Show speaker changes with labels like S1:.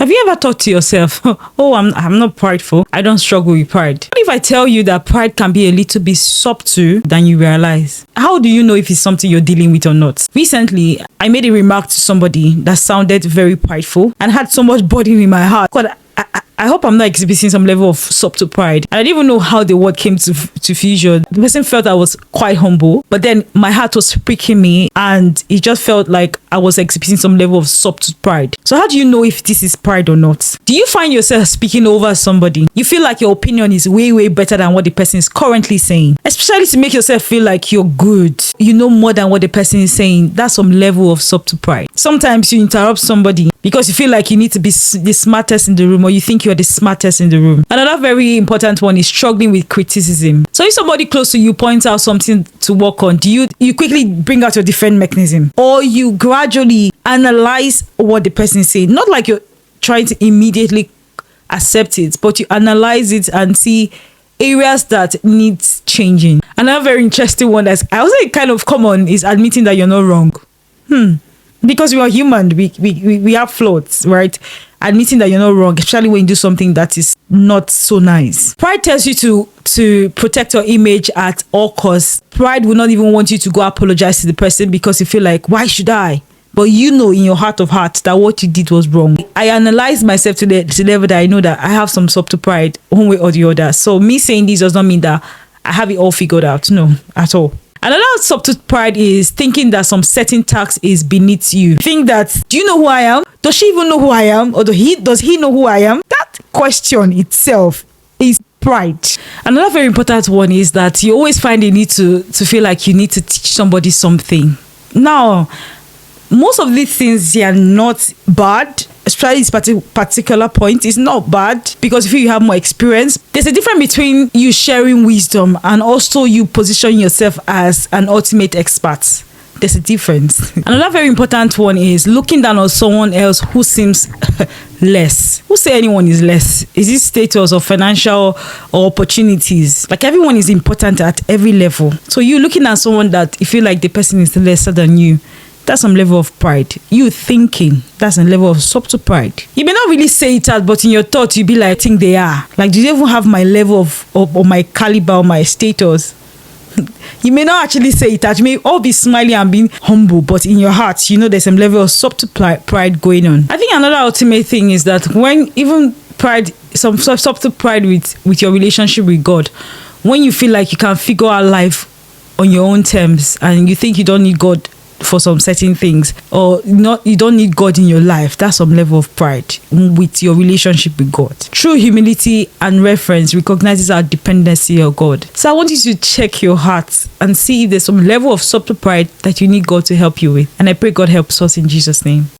S1: Have you ever thought to yourself, oh, I'm not prideful. I don't struggle with pride. What if I tell you that pride can be a little bit subtle than you realize? How do you know if it's something you're dealing with or not? Recently, I made a remark to somebody that sounded very prideful and had so much burden in my heart. God, I hope I'm not exhibiting some level of subtle pride. And I didn't even know how the word came to fusion. The person felt I was quite humble, but then my heart was pricking me and it just felt like I was exhibiting some level of subtle pride. So how do you know if this is pride or not? Do you find yourself speaking over somebody? You feel like your opinion is way, way better than what the person is currently saying, especially to make yourself feel like you're good. You know more than what the person is saying. That's some level of subtle pride. Sometimes you interrupt somebody because you feel like you need to be the smartest in the room, or you think you're the smartest in the room. Another very important one is struggling with criticism. So if somebody close to you points out something to work on, do you quickly bring out your defense mechanism, or you gradually analyze what the person is saying? Not like you're trying to immediately accept it, but you analyze it and see areas that needs changing. Another very interesting one that's I would say kind of common is admitting that you're not wrong. Because we are human, we have flaws, right? Admitting that you're not wrong, especially when you do something that is not so nice. Pride tells you to protect your image at all costs. Pride will not even want you to go apologize to the person because you feel like, why should I? But you know in your heart of hearts that what you did was wrong. I analyze myself to the level that I know that I have some subtle pride one way or the other. So me saying this does not mean that I have it all figured out. No, at all. Another subtle pride is thinking that some certain task is beneath you. Think that, do you know who I am? Does she even know who I am? Or does he know who I am? That question itself is pride. Another very important one is that you always find the need to feel like you need to teach somebody something. Now, most of these things, they are not bad. Especially this particular point is not bad because if you have more experience, there's a difference between you sharing wisdom and also you position yourself as an ultimate expert. There's a difference. Another very important one is looking down on someone else who seems less. Who say anyone is less? Is it status or financial or opportunities? Like everyone is important at every level. So you looking at someone that you feel like the person is lesser than you, that's some level of pride. You thinking, that's a level of subtle pride. You may not really say it out, but in your thoughts, you be like, I think they are. Like, do they even have my level of or my caliber or my status? You may not actually say it out. You may all be smiling and being humble, but in your heart, you know there's some level of subtle pride going on. I think another ultimate thing is that when even pride, some subtle pride with your relationship with God, when you feel like you can figure out life on your own terms and you think you don't need God for some certain things, or you don't need God in your life, that's some level of pride with your relationship with God. True humility and reference recognizes our dependency on God. So I want you to check your heart and see if there's some level of subtle pride that you need God to help you with. And I pray God helps us in Jesus' name.